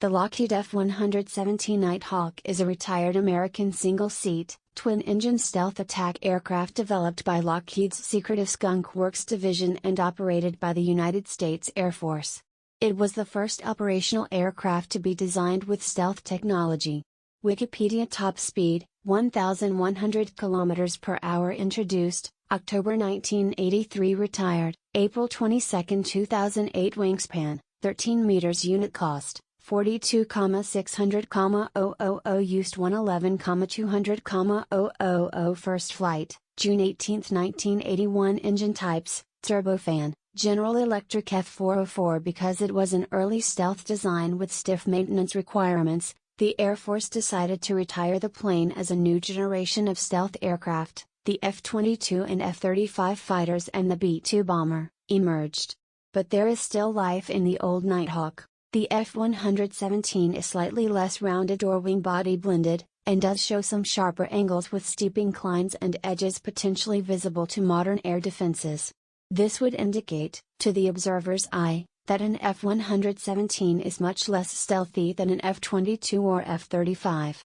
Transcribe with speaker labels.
Speaker 1: The Lockheed F-117 Nighthawk is a retired American single-seat, twin-engine stealth attack aircraft developed by Lockheed's secretive Skunk Works division and operated by the United States Air Force. It was the first operational aircraft to be designed with stealth technology. Wikipedia top speed, 1,100 km per hour introduced, October 1983 retired, April 22, 2008 Wingspan, 13 meters unit cost. 42,600,000 used 111,200,000 first flight, June 18, 1981 Engine types, Turbofan, General Electric F-404. Because it was an early stealth design with stiff maintenance requirements, the Air Force decided to retire the plane as a new generation of stealth aircraft, the F-22 and F-35 fighters and the B-2 bomber, emerged. But there is still life in the old Nighthawk. The F-117 is slightly less rounded or wing body blended, and does show some sharper angles with steep inclines and edges potentially visible to modern air defenses. This would indicate, to the observer's eye, that an F-117 is much less stealthy than an F-22 or F-35.